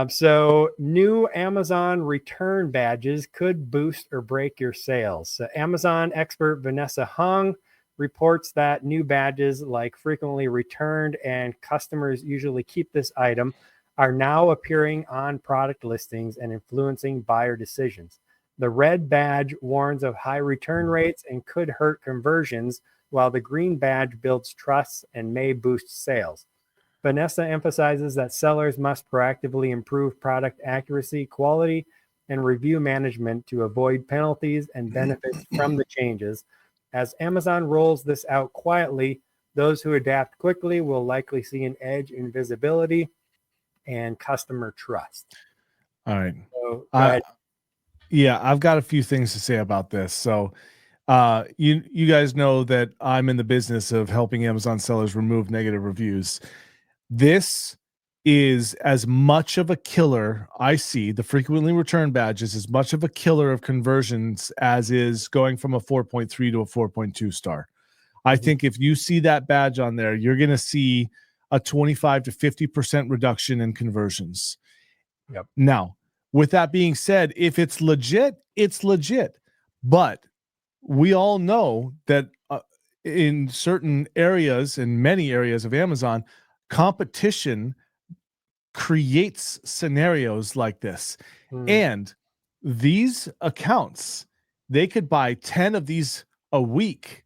So new Amazon return badges could boost or break your sales. So Amazon expert Vanessa Hung reports that new badges like frequently returned and customers usually keep this item are now appearing on product listings and influencing buyer decisions. The red badge warns of high return rates and could hurt conversions, while the green badge builds trust and may boost sales. Vanessa emphasizes that sellers must proactively improve product accuracy, quality, and review management to avoid penalties and benefits from the changes. As Amazon rolls this out quietly, those who adapt quickly will likely see an edge in visibility and customer trust. All right. So, go ahead. Yeah, I've got a few things to say about this. So, you guys know that I'm in the business of helping Amazon sellers remove negative reviews. This is as much of a killer. I see the frequently returned badges as much of a killer of conversions as is going from a 4.3 to a 4.2 star. I think if you see that badge on there, you're going to see a 25 to 50% reduction in conversions. Yep. Now, with that being said, if it's legit, it's legit. But we all know that in certain areas, in many areas of Amazon, competition creates scenarios like this. And these accounts, they could buy 10 of these a week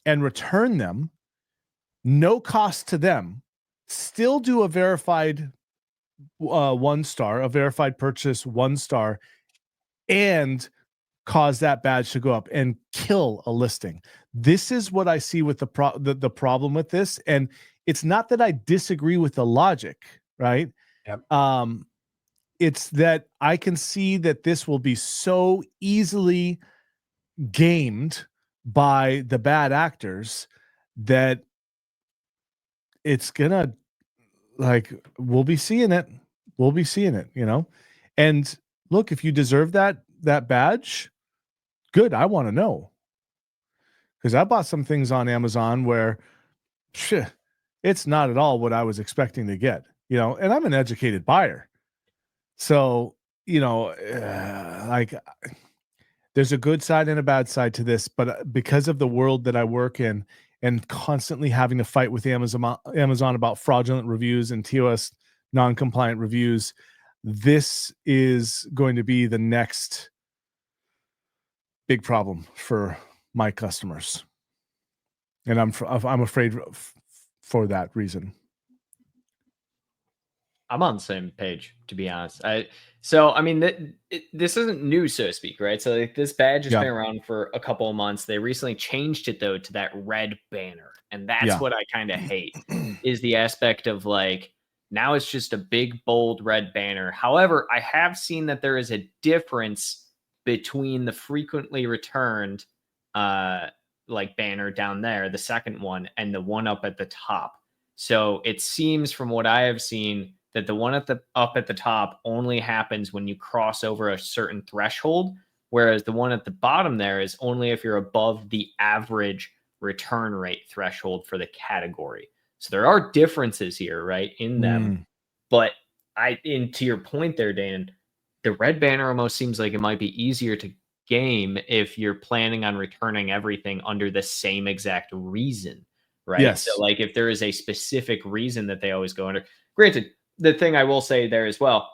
and return them, no cost to them, still do a verified 1 star, a verified purchase 1 star, and cause that badge to go up and kill a listing. This is what I see with the problem with this. And it's not that I disagree with the logic, right? Yep. It's that I can see that this will be so easily gamed by the bad actors that it's gonna, like, we'll be seeing it. We'll be seeing it, you know? And look, if you deserve that badge, good. I want to know. Because I bought some things on Amazon where it's not at all what I was expecting to get, you know, and I'm an educated buyer. So, you know, like, there's a good side and a bad side to this, but because of the world that I work in and constantly having to fight with Amazon about fraudulent reviews and TOS non-compliant reviews, this is going to be the next big problem for my customers. And I'm afraid for that reason. I'm on the same page, to be honest. I mean, this isn't new, so to speak, right? So like, this badge has been around for a couple of months. They recently changed it though to that red banner, and that's what I kind of hate is the aspect of like now it's just a big bold red banner. However, I have seen that there is a difference between the frequently returned like banner down there, the second one, and the one up at the top. So it seems from what I have seen that the one up at the top only happens when you cross over a certain threshold, whereas the one at the bottom there is only if you're above the average return rate threshold for the category. So there are differences here, right, in them. But to your point there, Dan, the red banner almost seems like it might be easier to game if you're planning on returning everything under the same exact reason, right? Yes. So like if there is a specific reason that they always go under, granted, the thing I will say there as well,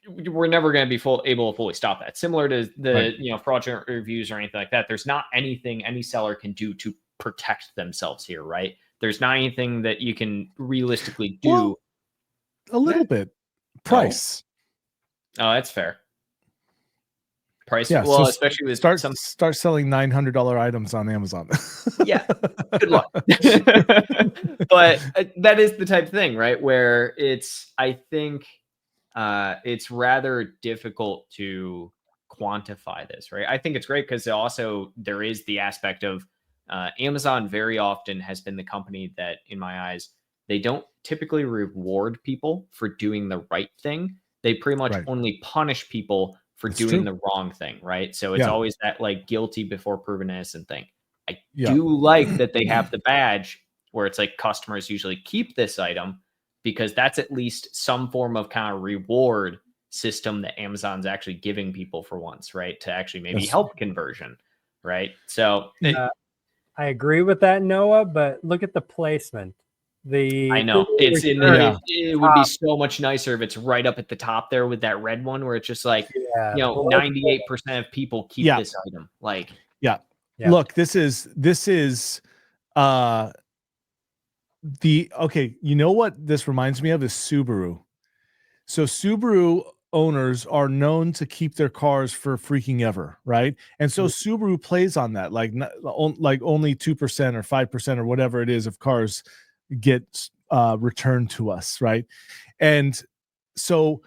we're never going to be able to fully stop that. Similar to the fraudulent reviews or anything like that. There's not anything any seller can do to protect themselves here, right? There's not anything that you can realistically do. Well, a little bit. Price. Oh, that's fair. Price, yeah, well, so especially with start selling $900 items on Amazon. Yeah, good luck. But that is the type of thing, right? Where I think it's rather difficult to quantify this, right? I think it's great because also there is the aspect of Amazon very often has been the company that, in my eyes, they don't typically reward people for doing the right thing. They pretty much only punish people for doing the wrong thing, right? So it's always that like guilty before proven innocent thing. I do like that they have the badge where it's like customers usually keep this item, because that's at least some form of kind of reward system that Amazon's actually giving people for once, right? To actually maybe help conversion, right? So I agree with that, Noah, but look at the placement. I know it's in the, it would be so much nicer if it's right up at the top there with that red one where it's just like, 98% of people keep this item. Like, look, this is okay, you know what this reminds me of is Subaru. So Subaru owners are known to keep their cars for freaking ever, right? And so Subaru plays on that, like only 2% or 5% or whatever it is of cars get returned to us, right? And so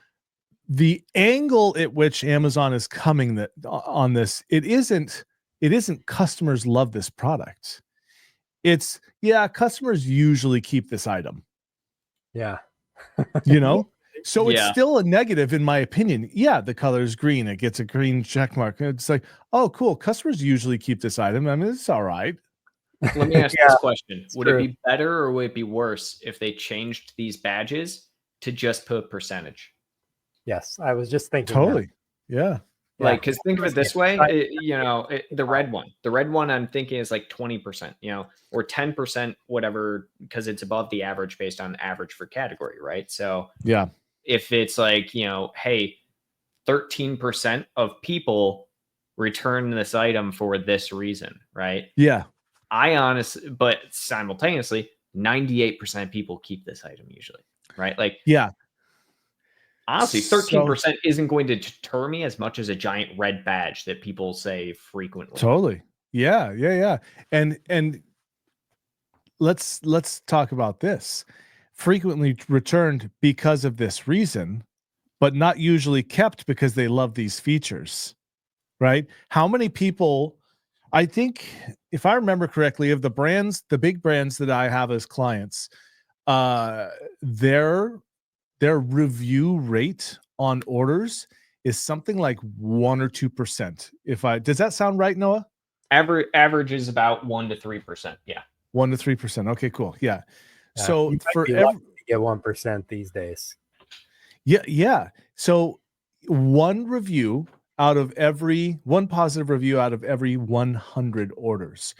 the angle at which Amazon is coming on this, it isn't customers love this product. It's customers usually keep this item. Yeah. So it's still a negative in my opinion. Yeah, the color is green. It gets a green check mark. It's like, oh, cool. Customers usually keep this item. I mean, it's all right. Let me ask this question. Would it be better or would it be worse if they changed these badges to just put percentage? Yes, I was just thinking. Totally. Yeah. Like, because think of it this way, the red one I'm thinking is like 20%, or 10%, whatever, because it's above the average based on average for category, right? So if it's like, hey, 13% of people return this item for this reason, right? Yeah. But simultaneously, 98% of people keep this item usually, right? Like, honestly, 13% isn't going to deter me as much as a giant red badge that people say frequently. Totally. Yeah. And let's talk about this. Frequently returned because of this reason, but not usually kept because they love these features, right? How many people, I think, if I remember correctly, of the big brands that I have as clients, their review rate on orders is something like 1 or 2%. Does that sound right, Noah? Average is about 1 to 3%. Yeah. 1 to 3%. Okay, cool. Yeah. So for every get 1% these days. Yeah. So one positive review out of every 100 orders.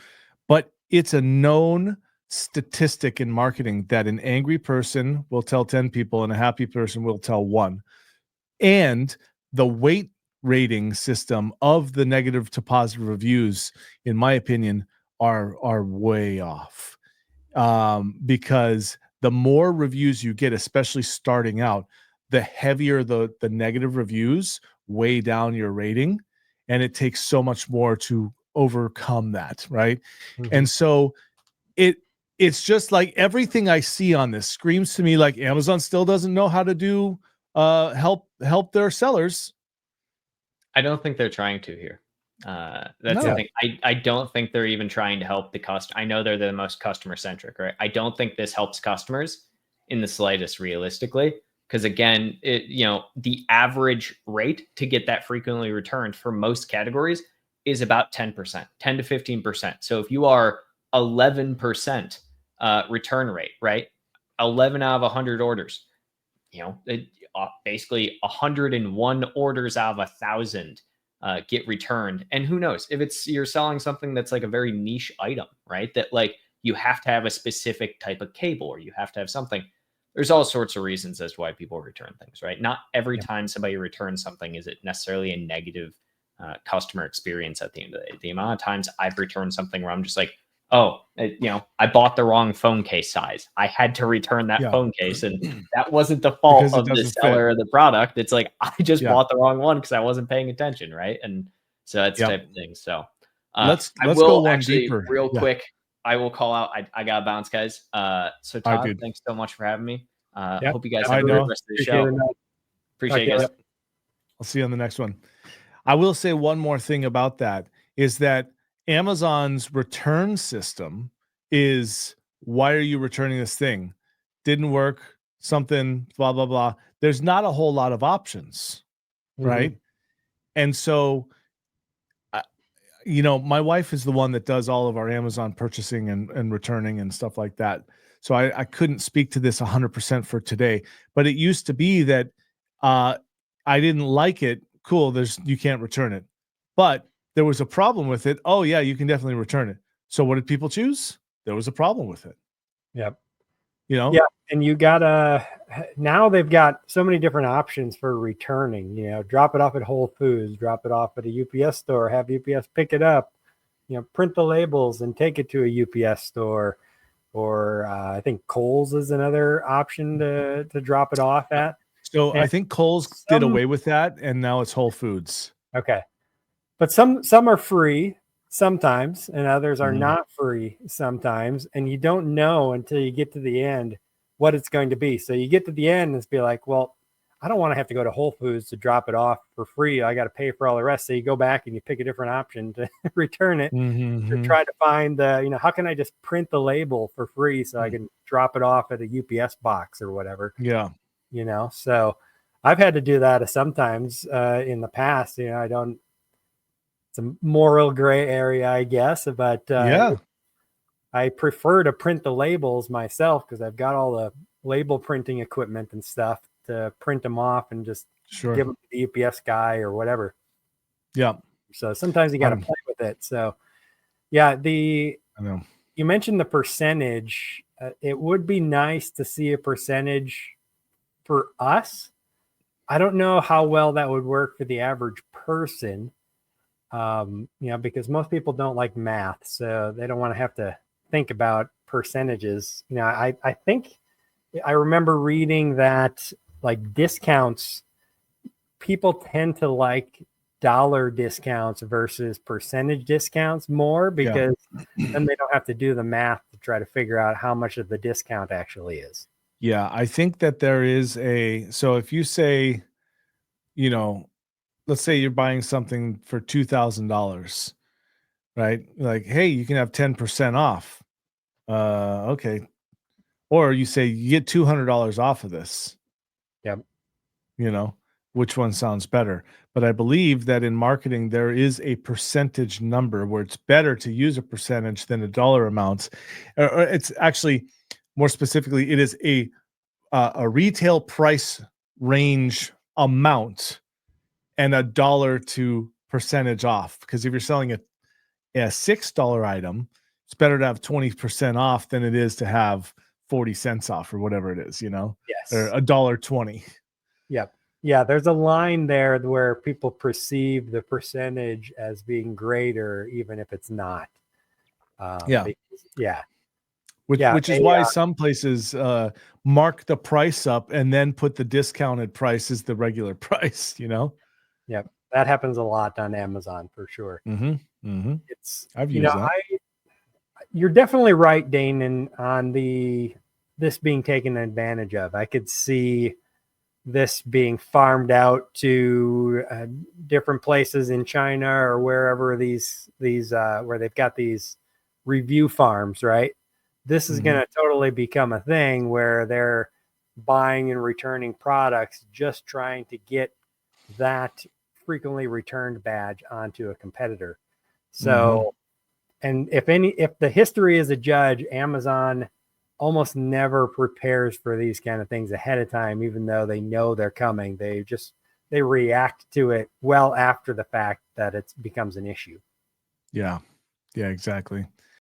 But it's a known statistic in marketing that an angry person will tell 10 people and a happy person will tell 1. And the weight rating system of the negative to positive reviews, in my opinion, are way off. Because the more reviews you get, especially starting out, the heavier the negative reviews weigh down your rating, and it takes so much more to overcome that, right? And so it's just like everything I see on this screams to me like Amazon still doesn't know how to do help their sellers. I don't think they're trying to here. That's the thing. I don't think they're even trying to help the customer. I know they're the most customer centric, right? I don't think this helps customers in the slightest, realistically, because again, the average rate to get that frequently returned for most categories is about 10%, 10 to 15%. So if you are 11% return rate, right? 11 out of 100 orders, basically 101 orders out of 1,000 get returned. And who knows if you're selling something that's like a very niche item, right? That like you have to have a specific type of cable or you have to have something. There's all sorts of reasons as to why people return things, right? Not every time somebody returns something is it necessarily a negative customer experience at the end of the day. The amount of times I've returned something where I'm just like, I bought the wrong phone case size. I had to return that phone case, and that wasn't the fault of the seller or the product. It's like I just bought the wrong one because I wasn't paying attention, right? And so that's the type of thing. So let's go one deeper. Real quick. I will call out. I got to bounce, guys. So Todd, thanks so much for having me. Hope you guys have a good rest of the show. Appreciate it, guys. I'll see you on the next one. I will say one more thing about that is that Amazon's return system is, why are you returning this thing? Didn't work, something, blah, blah, blah. There's not a whole lot of options, right? And so, my wife is the one that does all of our Amazon purchasing and returning and stuff like that. So I couldn't speak to this 100% for today, but it used to be that I didn't like it. Cool. You can't return it, but there was a problem with it. Oh yeah, you can definitely return it. So what did people choose? There was a problem with it. Yep. Yeah. And you gotta, now they've got so many different options for returning, drop it off at Whole Foods, drop it off at a UPS store, have UPS pick it up, print the labels and take it to a UPS store, or I think Kohl's is another option to drop it off at. So I think Kohl's did away with that, and now it's Whole Foods. Okay. But some are free sometimes, and others are not free sometimes. And you don't know until you get to the end what it's going to be. So you get to the end and it's be like, well, I don't want to have to go to Whole Foods to drop it off for free. I got to pay for all the rest. So you go back and you pick a different option to return it, to try to find the, how can I just print the label for free so I can drop it off at a UPS box or whatever. Yeah. So I've had to do that sometimes in the past. It's a moral gray area, I guess, but I prefer to print the labels myself because I've got all the label printing equipment and stuff to print them off and just give them to the UPS guy or whatever. Yeah. So sometimes you got to play with it. So yeah, you mentioned the percentage. It would be nice to see a percentage for us. I don't know how well that would work for the average person. Because most people don't like math, so they don't want to have to think about percentages. I think I remember reading that like discounts, people tend to like dollar discounts versus percentage discounts more because then they don't have to do the math to try to figure out how much of the discount actually is. Yeah, I think that there is so if you say, let's say you're buying something for $2,000, right? Like, hey, you can have 10% off. Okay. Or you say you get $200 off of this. Yep. Which one sounds better? But I believe that in marketing, there is a percentage number where it's better to use a percentage than a dollar amount. Or it's actually more specifically, it is a retail price range amount and $1 to percentage off. Because if you're selling a $6 item, it's better to have 20% off than it is to have 40 cents off or whatever it is, Yes. or $1.20. Yep. Yeah. There's a line there where people perceive the percentage as being greater, even if it's not. Which is why some places mark the price up and then put the discounted price as the regular price, Yep. That happens a lot on Amazon for sure. I've used that. You're definitely right, Dane, on this being taken advantage of. I could see this being farmed out to different places in China or wherever these where they've got these review farms, right? This is going to totally become a thing where they're buying and returning products, just trying to get that frequently returned badge onto a competitor. So, and if the history is a judge, Amazon almost never prepares for these kind of things ahead of time, even though they know they're coming. They react to it well after the fact that it becomes an issue. Yeah, exactly.